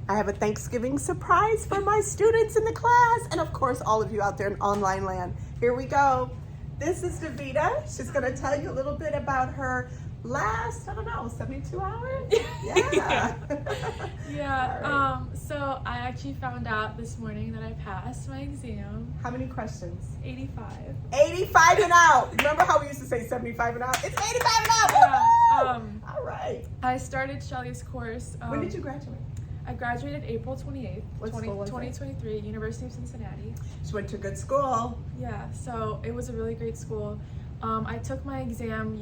I have a Thanksgiving surprise for my students in the class, and of course, all of you out there in online land. Here we go. This is Davita. She's gonna tell you a little bit about her last, 72 hours? Yeah. Yeah. Right. So I actually found out this morning that I passed my exam. How many questions? 85. 85 and out. Remember how we used to say 75 and out? It's 85 and out. Yeah. All right. I started Shelly's course. When did you graduate? I graduated April 28th, What school was it? 2023, University of Cincinnati. She went to a good school. Yeah, so it was a really great school. I took my exam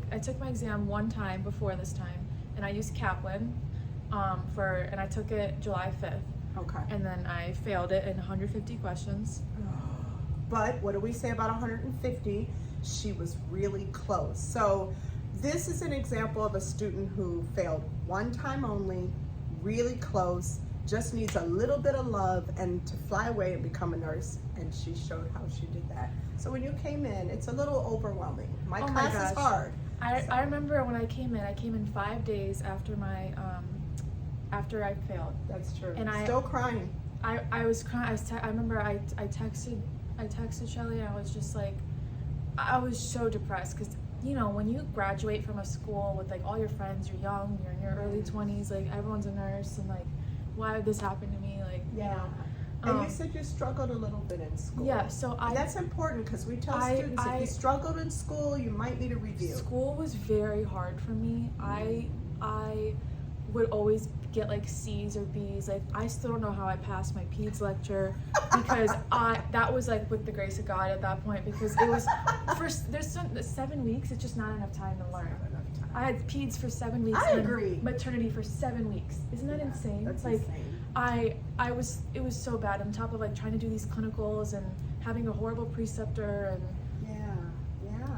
I took my exam one time before this time, and I used Kaplan, and I took it July 5th. Okay. And then I failed it in 150 questions. But what do we say about 150? She was really close. So this is an example of a student who failed one time only, really close, just needs a little bit of love and to fly away and become a nurse, and she showed how she did that. So when you came in, it's a little overwhelming. My class is hard. I remember when I came in 5 days after my after I failed. That's true. And still crying. I was crying. I remember I texted Shelly, and I was just like, I was so depressed because, you know, when you graduate from a school with like all your friends, you're young, you're in your early 20s, like everyone's a nurse, and like, why did this happen to me? Like, Yeah. you know. And you said you struggled a little bit in school. Yeah, so and that's important because we tell students if you struggled in school, you might need a review. School was very hard for me. I would always get like C's or B's. Like, I still don't know how I passed my peds lecture because that was like with the grace of God at that point, because it was there's 7 weeks. It's just not enough time to learn. I had peds for 7 weeks. I and agree. Maternity for 7 weeks. Isn't that insane? That's like, insane. It was so bad on top of like trying to do these clinicals and having a horrible preceptor, and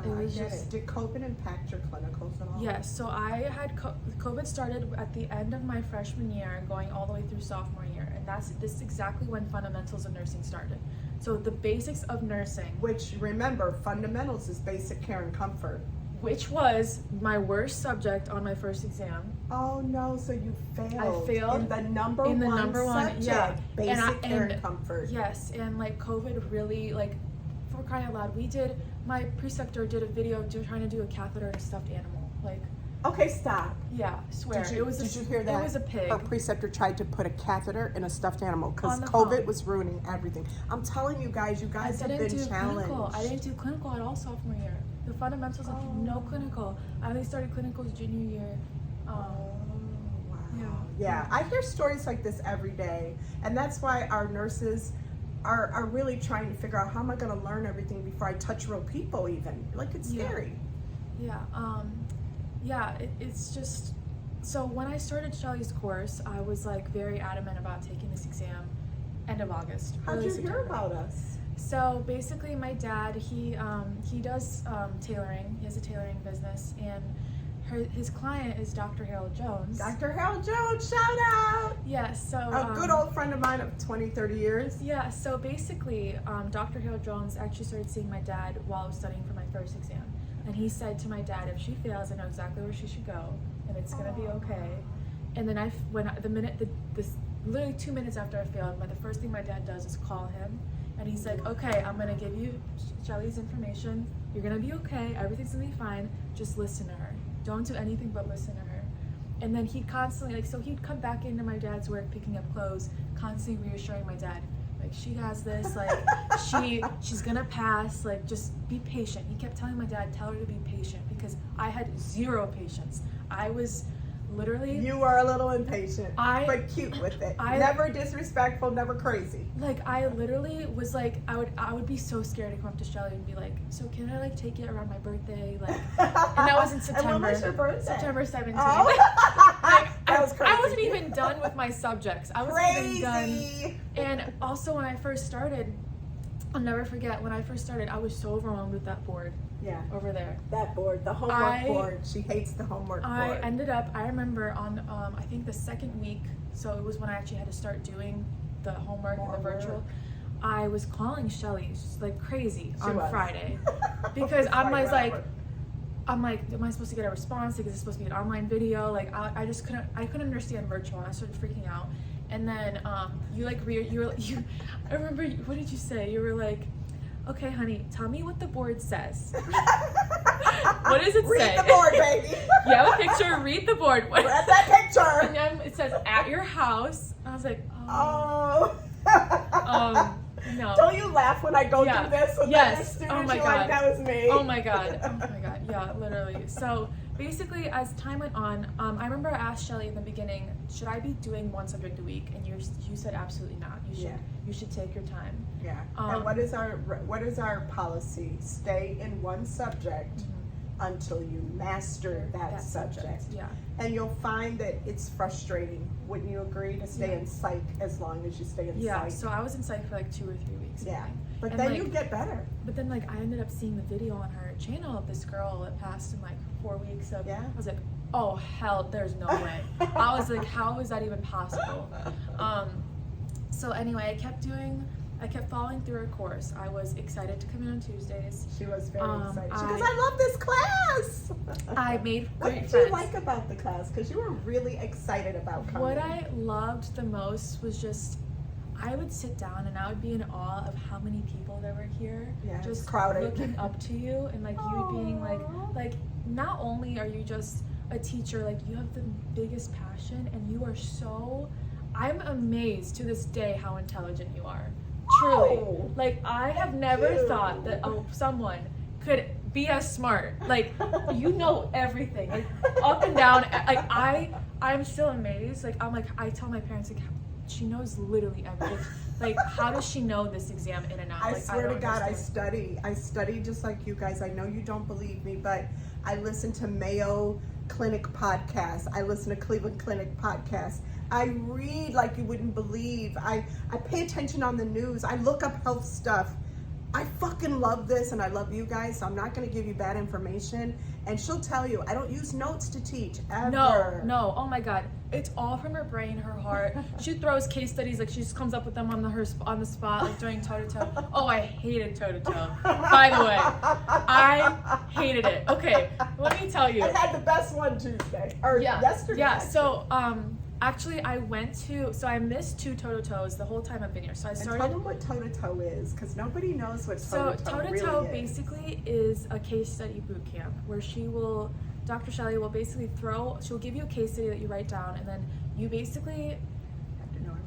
I get it. Did COVID impact your clinicals at all? yes. So I had COVID started at the end of my freshman year, going all the way through sophomore year, and this is exactly when fundamentals of nursing started. So the basics of nursing, Which, remember, fundamentals is basic care and comfort. which was my worst subject on my first exam. Oh no, so you failed. I failed in the number one subject, yeah. basic care and comfort. Yes, and like COVID really, like, for crying out loud, my preceptor did a video trying to do a catheter in a stuffed animal. Like, Okay, stop. yeah, swear. Did you hear that? It was a pig. Her preceptor tried to put a catheter in a stuffed animal because On the COVID phone. was ruining everything. I'm telling you guys have been challenged. Clinical. I didn't do clinical at all sophomore year. The fundamentals of no clinical. I only started clinicals junior year. Wow. Yeah. Yeah, I hear stories like this every day, and that's why our nurses are really trying to figure out how am I going to learn everything before I touch real people even. Like, it's scary. Yeah. It's just, so when I started Shelly's course, I was like very adamant about taking this exam end of August. How'd early you hear September. about us? So basically, my dad, he does tailoring. He has a tailoring business, and his client is Dr. Harold Jones. Dr. Harold Jones, shout out! Yeah, so A good old friend of mine of 20, 30 years. yeah, so basically, Dr. Harold Jones actually started seeing my dad while I was studying for my first exam, and he said to my dad, if she fails, I know exactly where she should go, and it's gonna be okay. And then literally 2 minutes after I failed, the first thing my dad does is call him. And he's like, okay, I'm gonna give you Shelly's information. You're gonna be okay. Everything's gonna be fine. Just listen to her. Don't do anything but listen to her. And then he constantly, so he'd come back into my dad's work, picking up clothes, constantly reassuring my dad, like, she has this, like, she's gonna pass, like, just be patient. He kept telling my dad, tell her to be patient, because I had zero patience. I was literally, You were a little impatient, but cute with it. Never disrespectful, never crazy. Like, I literally was like, I would be so scared to come up to Shelly and be like, so can I like take you around my birthday? Like, and that was in September. And when was your birthday? September 17th. Oh. That was crazy. I wasn't even done with my subjects. I wasn't even done. And also when I first started, I'll never forget, when I first started, I was so overwhelmed with that board. Yeah. Over there. That board, the homework board. She hates the homework board. I remember on, I think the second week, so it was when I actually had to start doing the homework and the virtual, I was calling Shelly like crazy on Friday. Because I I'm like, am I supposed to get a response? Like, is it supposed to be an online video? Like, I couldn't understand virtual. And I started freaking out. And then you I remember, what did you say? You were like, okay, honey, tell me what the board says. What does it say? Read the board, baby. You have a picture, read the board. Read that picture. And then it says, at your house. I was like, Oh. No. Don't you laugh when I go through this? So Yes. Students, Oh my you're God. like, that was me. Oh my God. Oh my God. Yeah, literally. So basically, as time went on, I remember I asked Shelly in the beginning, should I be doing one subject a week? And you said absolutely not. You should take your time. Yeah. And what is our policy? Stay in one subject until you master that subject. Yeah. And you'll find that it's frustrating. Wouldn't you agree to stay in psych as long as you stay in psych? Yeah. So I was in psych for like 2 or 3 weeks. Yeah. But And then like, you get better. But then like I ended up seeing the video on her channel of this girl that passed in like 4 weeks of. Yeah. I was like, oh hell, there's no way. I was like, how is that even possible? So anyway, I kept following through her course. I was excited to come in on Tuesdays. She was very excited. She goes, I love this class. I made What great did friends. you like about the class? Because you were really excited about coming. What I loved the most was just, I would sit down and I would be in awe of how many people there were here. Yeah, just crowded. looking up to you and like you being like not only are you just a teacher, like you have the biggest passion and you are so, I'm amazed to this day how intelligent you are. Truly. Oh, Like I have never thought that someone could be as smart. Like you know everything. Like up and down. Like I'm still amazed. Like I'm like, I tell my parents like she knows literally everything. Like how does she know this exam in and out? I Like, swear to don't God, understand. I study just like you guys. I know you don't believe me, but I listen to Mayo Clinic podcasts. I listen to Cleveland Clinic podcasts. I read like you wouldn't believe. I pay attention on the news. I look up health stuff. I fucking love this and I love you guys, so I'm not going to give you bad information. And she'll tell you, I don't use notes to teach, ever. No, oh my God. It's all from her brain, her heart. She throws case studies, like she just comes up with them on the spot, like during toe-to-toe. Oh, I hated toe-to-toe, by the way. I hated it. Okay, let me tell you. I had the best one Tuesday, or yesterday. Yeah, actually. so, actually, I missed 2 toe-to-toes the whole time I've been here. So I And started. tell them what toe-to-toe is, because nobody knows what So toe-to-toe toe-to-toe really is. basically is a case study boot camp where Dr. Shelly will basically she'll give you a case study that you write down, and then you basically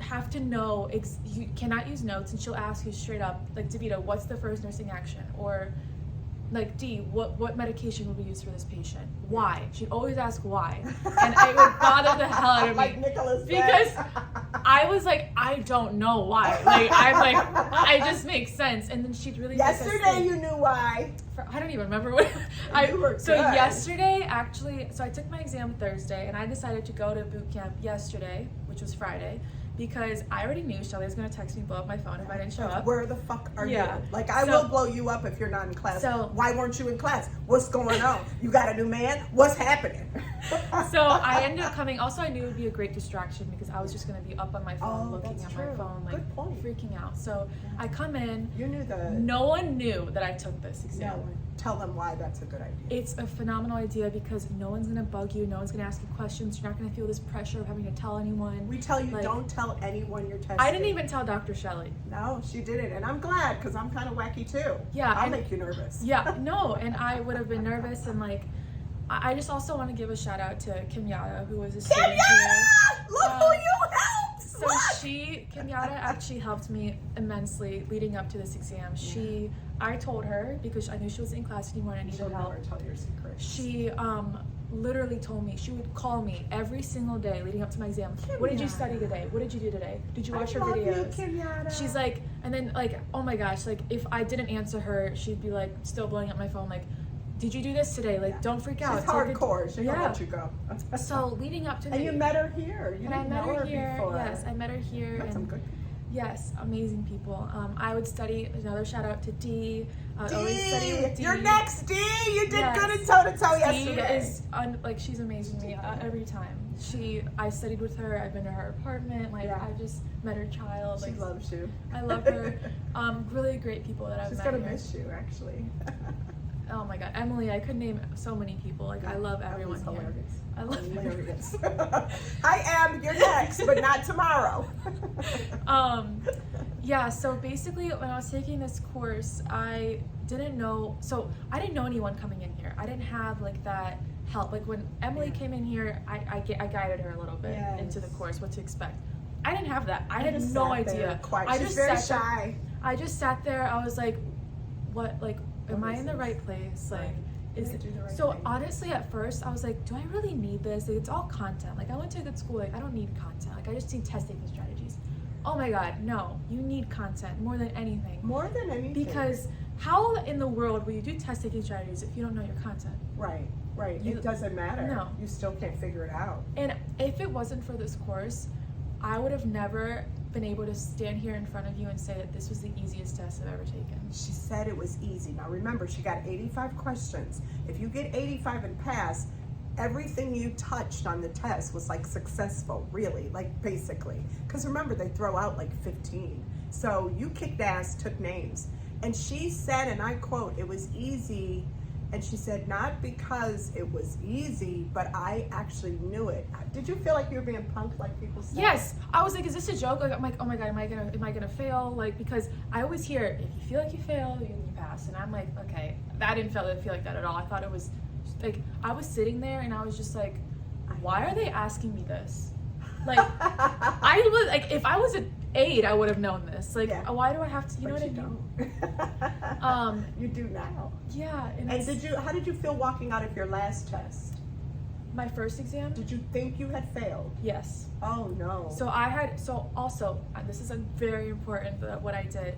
have to know, you cannot use notes, and she'll ask you straight up, like, Davita, what's the first nursing action? Or like, D, what medication would we use for this patient? Why? She'd always ask why. And it would bother the hell out of me. Like Nicholas Because said. I was like, I don't know why. Like, I'm like, it just makes sense. And then she'd really Yesterday you knew why. I don't even remember what You were So good. yesterday, actually, so I took my exam Thursday, and I decided to go to boot camp yesterday, which was Friday, because I already knew Shelly was going to text me, blow up my phone if I didn't show up. Where the fuck are Yeah. you? Like, I will blow you up if you're not in class. So- why weren't you in class? What's going on? You got a new man? What's happening? So I ended up coming. Also, I knew it would be a great distraction because I was just going to be up on my phone, Oh, looking that's at my true. phone, like Good point. freaking out. So I come in. You knew No one knew that I took this exam. No one. Tell them why that's a good idea. It's a phenomenal idea because no one's gonna bug you, no one's gonna ask you questions, you're not gonna feel this pressure of having to tell anyone. We tell you, like, don't tell anyone you're testing. I didn't even tell Dr. Shelley. No, she didn't, and I'm glad because I'm kind of wacky too. Yeah, I'll and- make you nervous. Yeah, no, and I would have been nervous, and like, I just also want to give a shout out to Kim Yada, who was a student here. Kenyatta! Look who you helped! So Kim Yada actually helped me immensely leading up to this exam. I told her, because I knew she wasn't in class anymore and I needed She'll help. never tell your secrets. She literally told me, she would call me every single day leading up to my exam. What did you study today? What did you do today? Did you watch her videos? You, Kenyatta. She's like, and then like, oh my gosh, like if I didn't answer her, she'd be like still blowing up my phone like, did you do this today? Like, don't freak out. She's hardcore. She's gonna Yeah. let you go. So leading up to And you met her here. You and I didn't met know her here. before. Yes, I met her here. Met some And good people. yes, amazing people. I would study. Another shout out to D. I would always study with D. You're next, D. You did Yes. good in toe-to-toe D yesterday. is like she's amazing to me every time. I studied with her. I've been to her apartment. Like Yeah. I just met her child. She Like loves you. I love her. Really great people that I've She's met gonna here. miss you, actually. Oh my God, Emily, I could name so many people. Like, I love everyone here. Hilarious. I love Hilarious. I am, you're next, but not tomorrow. Yeah, so basically when I was taking this course, I didn't know anyone coming in here. I didn't have like that help. Like when Emily came in here, I guided her a little bit into the course, what to expect. I didn't have that. I had no idea. She's very shy. I just sat there. I was like, what, like, am I in the right place? Like, is it? So honestly, at first, I was like, do I really need this? Like, it's all content. Like, I went to a good school. Like, I don't need content. Like, I just need test taking strategies. Oh my God, no. You need content more than anything. More than anything. Because how in the world will you do test taking strategies if you don't know your content? Right. It doesn't matter. No. You still can't figure it out. And if it wasn't for this course, I would have never been able to stand here in front of you and say that this was the easiest test I've ever taken. She said it was easy. Now remember, she got 85 questions. If you get 85 and pass, everything you touched on the test was like successful, really, like basically. Because remember, they throw out like 15. So you kicked ass, took names. And she said, and I quote, it was easy. And she said, not because it was easy, but I actually knew it. Did you feel like you were being punked, like people say? Yes. I was like, is this a joke? Like, I'm like, oh my God, am I gonna fail? Like, because I always hear, if you feel like you fail, you pass. And I'm like, okay, I didn't feel like that at all. I thought it was like, I was sitting there and I was just like, why are they asking me this? Like, I was like, if I was an 8, I would have known this. Like, why do I have to? You know what I mean? You do now. Yeah. And how did you feel walking out of your last test? My first exam? Did you think you had failed? Yes. Oh no. So this is a very important what I did.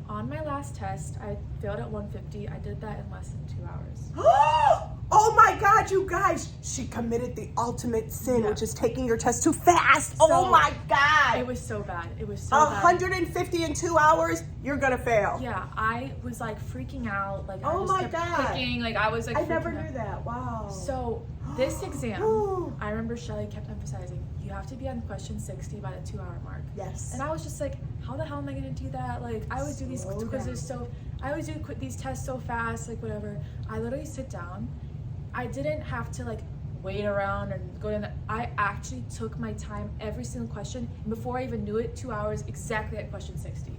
On my last test, I failed at 150. I did that in less than 2 hours. Oh my God, you guys! She committed the ultimate sin, which is taking your test too fast. Oh my God! It was so bad. It was so bad. 150 in 2 hours, you're gonna fail. Yeah, I was like freaking out. Like, oh my God! Clicking. Like, I was like. I never knew that. Wow. So this exam, I remember Shelly kept emphasizing, you have to be on question 60 by the 2 hour mark. Yes. And I was just like, how the hell am I gonna do that? Like, I always do these quizzes I always do these tests so fast, like whatever. I literally sit down. I didn't have to like wait around and go in. I actually took my time every single question. And before I even knew it, 2 hours exactly at question 60.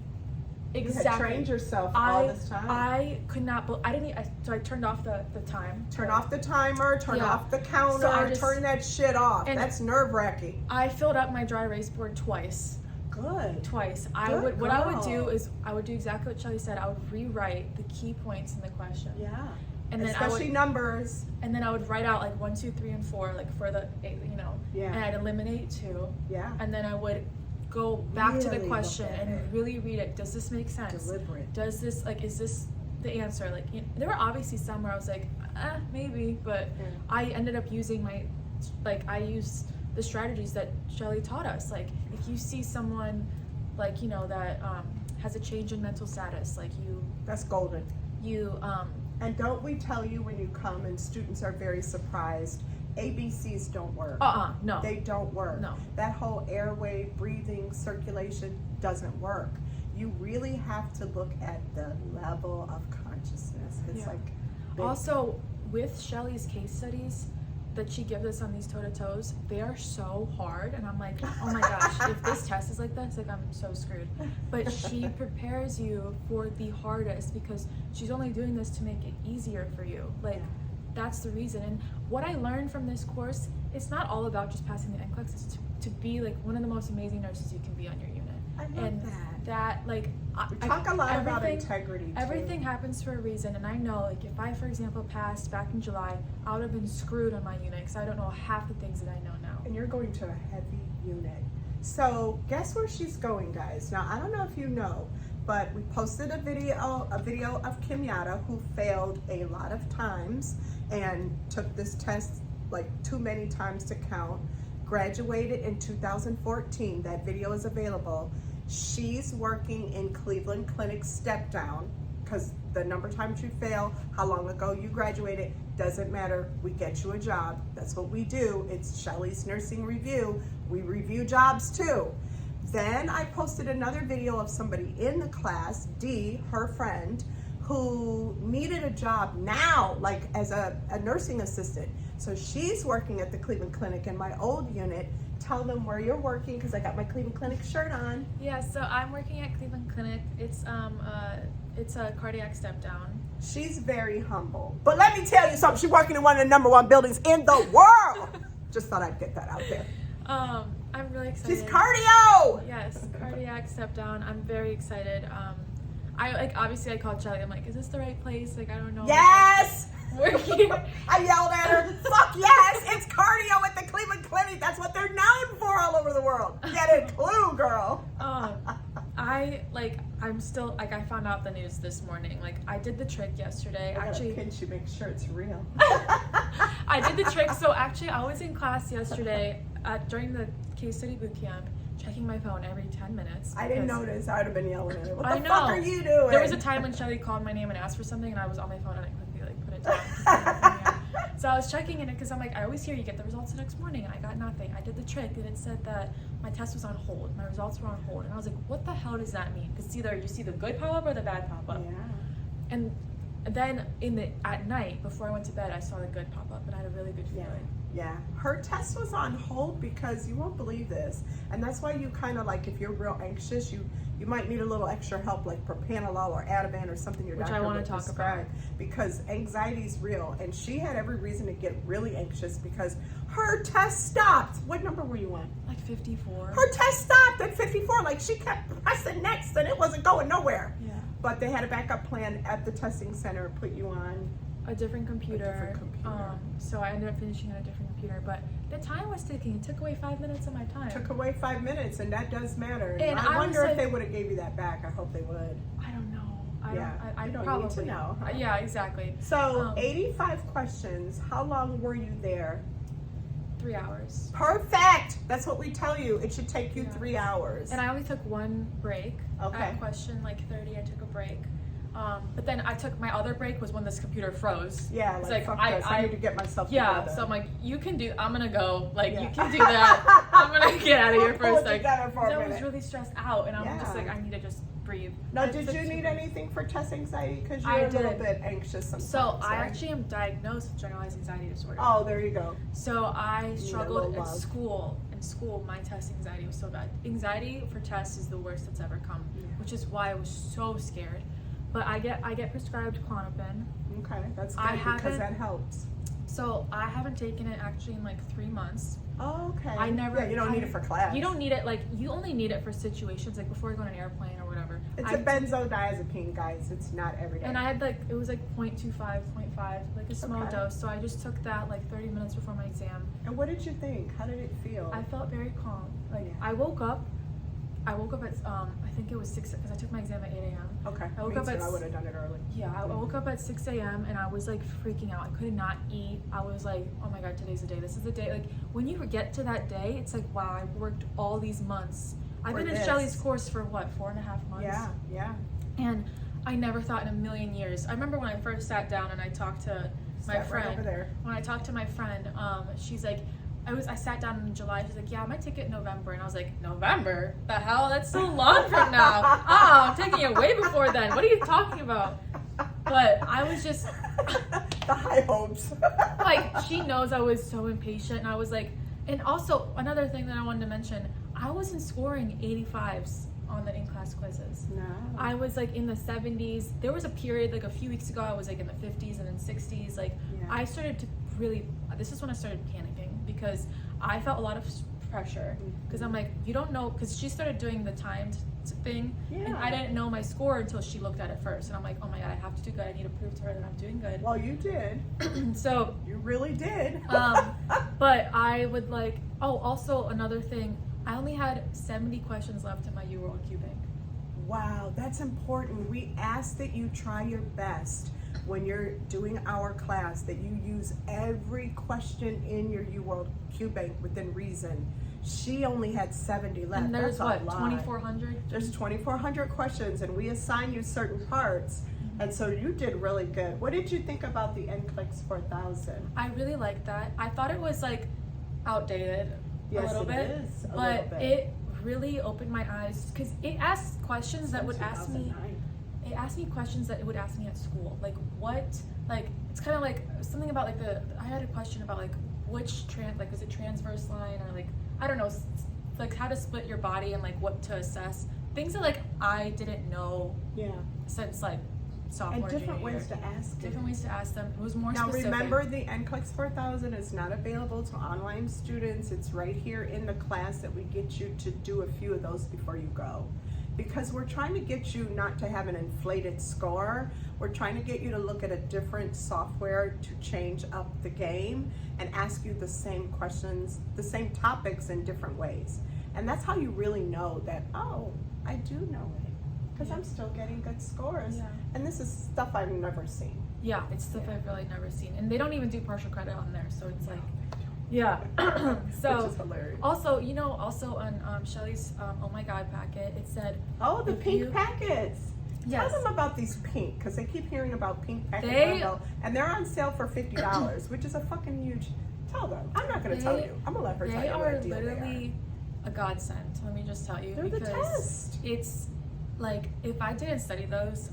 Exactly. You had trained yourself all this time. I could not. So I turned off the time. Turn off the timer. Turn off the counter. Turn that shit off. That's nerve-wracking. I filled up my dry erase board twice. Good. Twice. What I would do is I would do exactly what Shelly said. I would rewrite the key points in the question. Yeah. And then especially numbers. And then I would write out like 1, 2, 3, and 4, like for the, you know. Yeah. And I'd eliminate 2. Yeah. And then I would go back to the question and really read it. Does this make sense? Deliberate. Does this, like, is this the answer? Like, you know, there were obviously some where I was like, maybe, but I ended up using I used the strategies that Shelly taught us. Like, if you see someone, like, you know, that has a change in mental status, like that's golden. And don't we tell you when you come and students are very surprised, ABCs don't work. No. They don't work. No. That whole airway, breathing, circulation doesn't work. You really have to look at the level of consciousness. It's like big. Also, with Shelly's case studies that she gives us on these toe-to-toes, they are so hard, and I'm like, oh my gosh, if this test is like this, like, I'm so screwed. But she prepares you for the hardest because she's only doing this to make it easier for you. Like, that's the reason. And what I learned from this course, it's not all about just passing the NCLEX, it's to be like one of the most amazing nurses you can be on your unit. I love that like, we talk a lot about integrity too. Everything happens for a reason, and I know, like, if I, for example, passed back in July, I would have been screwed on my unit because I don't know half the things that I know now. And you're going to a heavy unit. So guess where she's going, guys? Now, I don't know if you know, but we posted a video of Kenyatta, who failed a lot of times and took this test like too many times to count, graduated in 2014. That video is available. She's working in Cleveland Clinic step down, because the number of times you fail, how long ago you graduated, doesn't matter. We get you a job. That's what we do. It's Shelly's Nursing Review. We review jobs too. Then I posted another video of somebody in the class, D, her friend, who needed a job now, like as a nursing assistant. So she's working at the Cleveland Clinic in my old unit. Tell them where you're working, because I got my Cleveland Clinic shirt on. Yeah, so I'm working at Cleveland Clinic. It's a cardiac step down. She's very humble. But let me tell you something, she's working in one of the #1 buildings in the world. Just thought I'd get that out there. I'm really excited. She's cardio! Yes, cardiac step down. I'm very excited. Obviously I called Shelly. I'm like, is this the right place? Like, I don't know. Yes! Working. I yelled at her, fuck yes, it's cardio at the Cleveland Clinic. That's what they're known for all over the world. Get a clue, girl. I'm still, I found out the news this morning. Like, I did the trick yesterday. I gotta pinch you, make sure it's real. I did the trick. So actually, I was in class yesterday during the case study boot camp, checking my phone every 10 minutes. I didn't notice. I would have been yelling at her. What the I know. fuck are you doing? There was a time when Shelly called my name and asked for something, and I was on my phone and I quickly put it down. So I was checking in it because I'm like, I always hear you get the results the next morning, and I got nothing. I did the trick and it said that my test was on hold. My results were on hold, and I was like, what the hell does that mean? Because it's either you see the good pop up or the bad pop up. Yeah. And then at night before I went to bed, I saw the good pop up, and I had a really good feeling. Yeah, her test was on hold because you won't believe this, and that's why you kind of like, if you're real anxious, you might need a little extra help, like propanolol or Ativan or something your doctor would prescribe, because anxiety is real, and she had every reason to get really anxious because her test stopped. What number were you on? Like 54. Her test stopped at 54. Like, she kept pressing next, and it wasn't going nowhere. Yeah. But they had a backup plan at the testing center, put you on a different computer. So I ended up finishing on a different computer, but the time was ticking. It took away 5 minutes of my time. Took away 5 minutes, and that does matter. And I wonder if like, they would have gave you that back. I hope they would. I don't know. I don't probably need to know. Huh? Yeah, exactly. So 85 questions. How long were you there? 3 hours. Perfect. That's what we tell you. It should take you 3 hours. And I only took one break. Okay. At question like 30, I took a break. But then I took my other break was when this computer froze. Yeah, like fuck this. I need to get myself together. So I'm like, you can do. I'm gonna go. Like you can do that. I'm gonna get out of here for a second. I was really stressed out, and I'm just like, I need to just breathe. Now, did you need anything for test anxiety? Because you're a little bit anxious sometimes. So I actually am diagnosed with generalized anxiety disorder. Oh, there you go. So I struggled at school. In school, my test anxiety was so bad. Anxiety for tests is the worst that's ever come, which is why I was so scared. But I get prescribed Klonopin. Okay, that's good because that helps. So I haven't taken it actually in like 3 months. Oh, okay. I never. Yeah, you don't need it for class. You don't need it, like, you only need it for situations like before you go on an airplane or whatever. It's a benzodiazepine, guys. It's not every day. And I had it was like 0.25, 0.5, like a small dose. So I just took that like 30 minutes before my exam. And what did you think? How did it feel? I felt very calm. Like I woke up at I think it was 6 because I took my exam at 8 a.m. Okay. I woke up at I would have done it early. Yeah, I woke up at 6 a.m. and I was like freaking out. I could not eat. I was like, oh my god, today's the day. This is the day. Like when you get to that day, it's like, wow, I worked all these months. I've been in Shelly's course for what, 4.5 months? Yeah. And I never thought in a million years. I remember when I first sat down and I talked to my friend. Right over there. When I talked to my friend, she's like, I sat down in July. She's like, yeah, I might take it in November. And I was like, November? The hell? That's so long from now. I'm taking it way before then. What are you talking about? But I was just the high hopes. like, she knows I was so impatient, and I was like, and also another thing that I wanted to mention, I wasn't scoring 85s on the in-class quizzes. No. I was like in the 70s. There was a period like a few weeks ago I was like in the 50s and then 60s. Like I started to really, this is when I started panicking because I felt a lot of pressure because I'm like, you don't know, because she started doing the timed thing and I didn't know my score until she looked at it first, and I'm like, oh my god, I have to do good. I need to prove to her that I'm doing good. Well, you did. So you really did. But I would like, oh, also another thing, I only had 70 questions left in my UWorld QBank. Wow, that's important. We ask that you try your best when you're doing our class, that you use every question in your UWorld QBank within reason. She only had 70 left. And there's that's what, 2,400? There's 2,400 questions, and we assign you certain parts. And so you did really good. What did you think about the NCLEX 4000? I really liked that. I thought it was like outdated a little bit, but it really opened my eyes because it asked questions that would ask me. it asked me questions that it would ask me at school. Like what, like, it's kind of like something about like I had a question about like which like, is it transverse line or like, I don't know, like how to split your body and like what to assess. Things that like I didn't know since like sophomore, and different junior ways year. to ask Different ways to ask them. It was more now specific. remember, the NCLEX 4000 is not available to online students. It's right here in the class that we get you to do a few of those before you go, because we're trying to get you not to have an inflated score. We're trying to get you to look at a different software to change up the game and ask you the same questions, the same topics in different ways. And that's how you really know that, oh, I do know it, because I'm still getting good scores. And this is stuff I've never seen. Yeah, it's stuff I've really never seen. And they don't even do partial credit on there, so it's like, so which is hilarious. Also, you know, also on Shelly's Oh My God packet, it said, oh, the pink packets. Yes. Tell them about these pink, because they keep hearing about pink packet bundle, and they're on sale for $50, which is a fucking huge. Tell them. I'm not going to tell you. I'm going to let her tell you what deal they are. They are literally a godsend. Let me just tell you. They're because the test. It's like, if I didn't study those,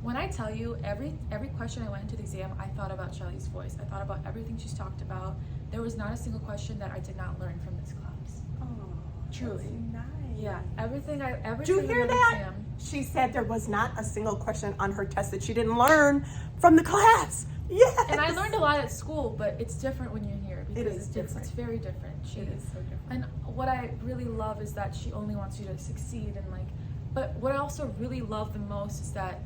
when I tell you every question I went into the exam, I thought about Shelly's voice. I thought about everything she's talked about. There was not a single question that I did not learn from this class. Oh, truly. Nice. Yeah, everything. Did you hear that? Exam, she said there was not a single question on her test that she didn't learn from the class. Yes. And I learned a lot at school, but it's different when you're here because it is different. It's very different. It is so different. And what I really love is that she only wants you to succeed, and like, but what I also really love the most is that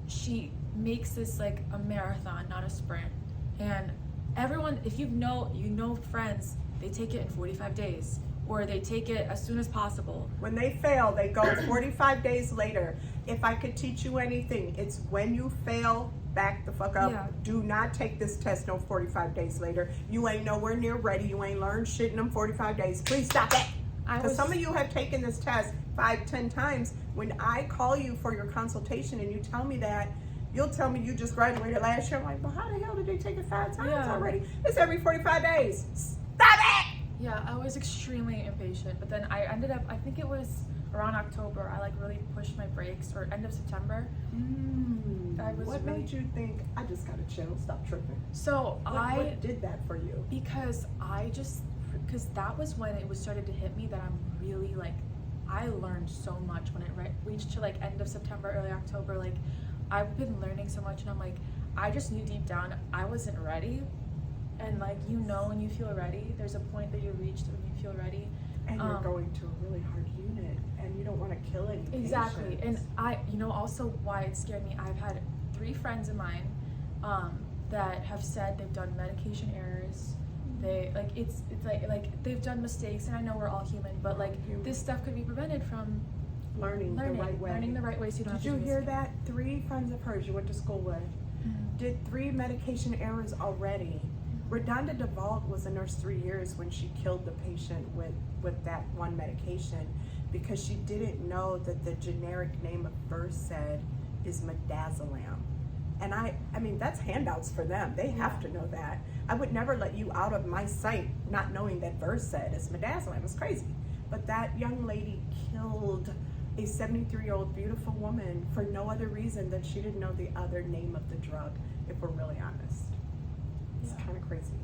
she makes this like a marathon, not a sprint. And everyone, if you know friends, they take it in 45 days. Or they take it as soon as possible. When they fail, they go 45 days later. If I could teach you anything, it's when you fail, back the fuck up. Yeah. Do not take this test no 45 days later. You ain't nowhere near ready. You ain't learned shit in them 45 days. Please stop it. Because some of you have taken this test 5-10 times. When I call you for your consultation and you tell me that, you'll tell me you just graduated last year. I'm like, well, how the hell did they take it 5 times already? It's every 45 days. Stop it! Yeah, I was extremely impatient, but then I ended up, I think it was around October, I like really pushed my brakes, or end of September. What made you think, I just gotta chill, stop tripping? So what did that for you? Because that was when it was started to hit me that I'm really like, I learned so much when it reached to like end of September, early October. Like, I've been learning so much, and I'm like, I just knew deep down I wasn't ready. And like, you know, when you feel ready, there's a point that you reached when you feel ready. And you're going to a really hard unit, and you don't want to kill any Exactly. patients. And you know, also why it scared me, I've had 3 friends of mine that have said they've done medication errors. They like, it's like they've done mistakes, and I know we're all human, but like this stuff could be prevented from learning the right way. Learning the right way, so you don't have to do Did you hear that? 3 friends of hers you went to school with did 3 medication errors already. Redonda DeVault was a nurse 3 years when she killed the patient with that one medication, because she didn't know that the generic name of Versed is midazolam. And I mean, that's handouts for them. They have to know that. I would never let you out of my sight not knowing that Versed is midazolam. It's crazy. But that young lady killed a 73-year-old beautiful woman for no other reason than she didn't know the other name of the drug, if we're really honest. It's kind of crazy.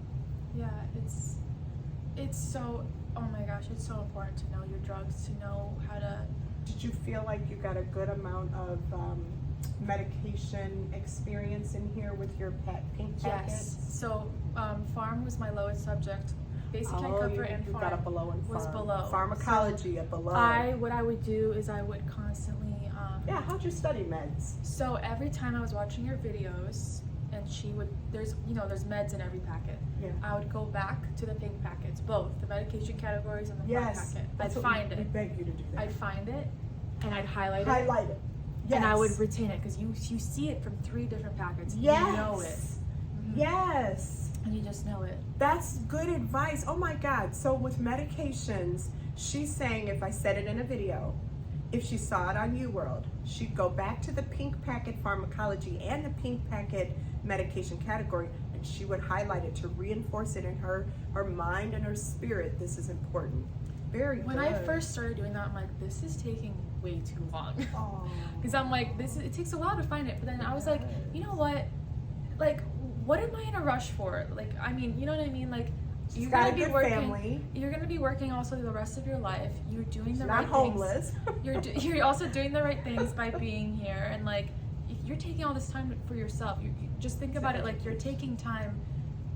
Yeah, it's so, oh my gosh, it's so important to know your drugs, to know how to. Did you feel like you got a good amount of medication experience in here with your pink packet? Yes. So pharm was my lowest subject. Basic and comfort and pharm got a below in was pharm. below. Pharmacology a below. What I would do is I would constantly. How'd you study meds? So every time I was watching your videos, and there's meds in every packet. Yeah. I would go back to the pink packets, both the medication categories and the pharm packet. I'd find it. We beg you to do that. I'd find it, and I'd highlight it. Highlight it. Yes. And I would retain it, because you see it from 3 different packets. Yes. You know it. Yes. And you just know it. That's good advice. Oh my God. So with medications, she's saying, if I said it in a video, if she saw it on UWorld, she'd go back to the pink packet pharmacology and the pink packet medication category, and she would highlight it to reinforce it in her mind and her spirit. This is important. Very good. When I first started doing that, I'm like, this is taking way too long. Because I'm like, it takes a while to find it. But then I was like, you know what? Like, what am I in a rush for? Like, I mean, you know what I mean? Like, She's got a good family. You're gonna be working also the rest of your life. You're doing the right not homeless. things. You're also doing the right things by being here, and like, if you're taking all this time for yourself, you just think about it like you're taking time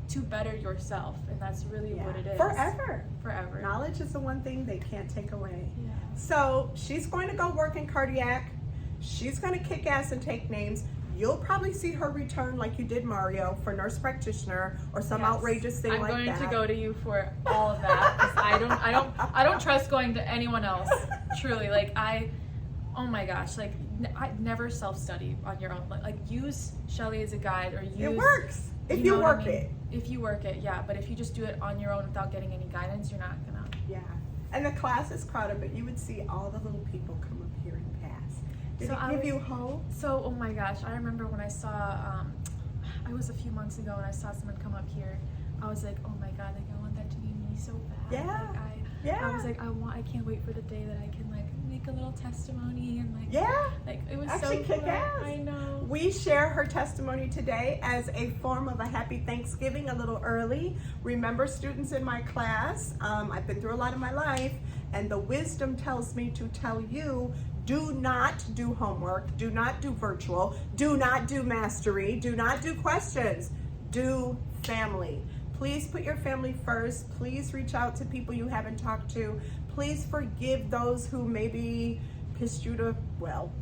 to better yourself, and that's really what it is. Forever. Knowledge is the one thing they can't take away. Yeah. So she's going to go work in cardiac. She's going to kick ass and take names. You'll probably see her return like you did Mario for nurse practitioner or some outrageous thing like that. I'm going to go to you for all of that. 'Cause I don't trust going to anyone else. Truly, like oh my gosh, like I never self-study on your own. Like use Shelly as a guide, or use. It works if you work it. If you work it, yeah. But if you just do it on your own without getting any guidance, you're not gonna. Yeah. And the class is crowded, but you would see all the little people come up here and pass. Did it give you hope? So, oh my gosh, I remember when I saw, I was a few months ago and I saw someone come up here. I was like, oh my God, like I want that to be me so bad. Yeah. Like, I was like, I can't wait for the day that I can like make a little testimony and like. Yeah. Like it was actually so kick ass. I know. We share her testimony today as a form of a happy Thanksgiving, a little early. Remember, students in my class, I've been through a lot of my life, and the wisdom tells me to tell you, do not do homework, do not do virtual, do not do mastery, do not do questions, do family. Please put your family first. Please reach out to people you haven't talked to. Please forgive those who maybe pissed you to, well,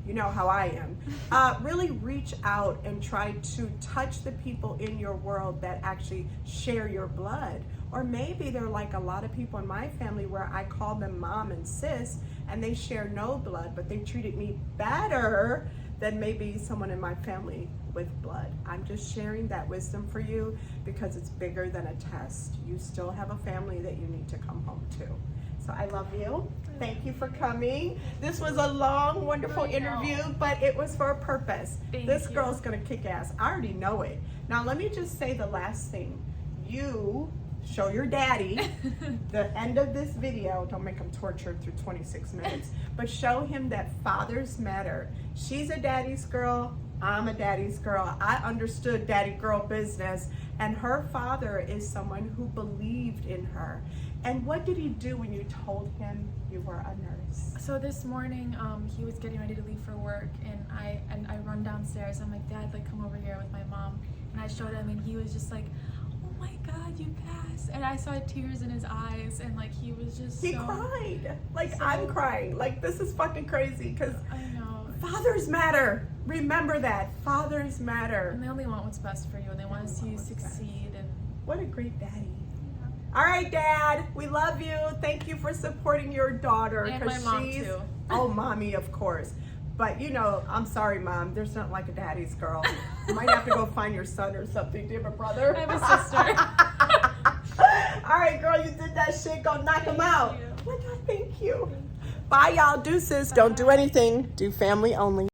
you know how I am. Really reach out and try to touch the people in your world that actually share your blood. Or maybe they're like a lot of people in my family where I call them mom and sis, and they share no blood, but they treated me better than maybe someone in my family with blood. I'm just sharing that wisdom for you because it's bigger than a test. You still have a family that you need to come home to. So I love you. Thank you for coming. This was a long, wonderful interview, but it was for a purpose. This girl's gonna kick ass. I already know it. Now let me just say the last thing. You show your daddy the end of this video. Don't make him torture through 26 minutes, but show him that fathers matter. She's a daddy's girl. I'm a daddy's girl. I understood daddy girl business, and her father is someone who believed in her. And what did he do when you told him you were a nurse? So this morning, he was getting ready to leave for work, and I run downstairs. I'm like, Dad, like come over here with my mom. And I showed him, and he was just like, oh my God, you passed. And I saw tears in his eyes, and like he was just He cried. Like I'm crying. Like this is fucking crazy because I know. Fathers matter. Remember that. Fathers matter. And they only want what's best for you, and they want to see you succeed. And what a great daddy. All right, Dad, we love you. Thank you for supporting your daughter. And my mom too. Oh, mommy, of course. But you know, I'm sorry, Mom. There's nothing like a daddy's girl. You might have to go find your son or something. Do you have a brother? I have a sister. All right, girl, you did that shit. Go knock him out. Oh my God, thank you. Bye, y'all. Deuces. Don't do anything. Do family only.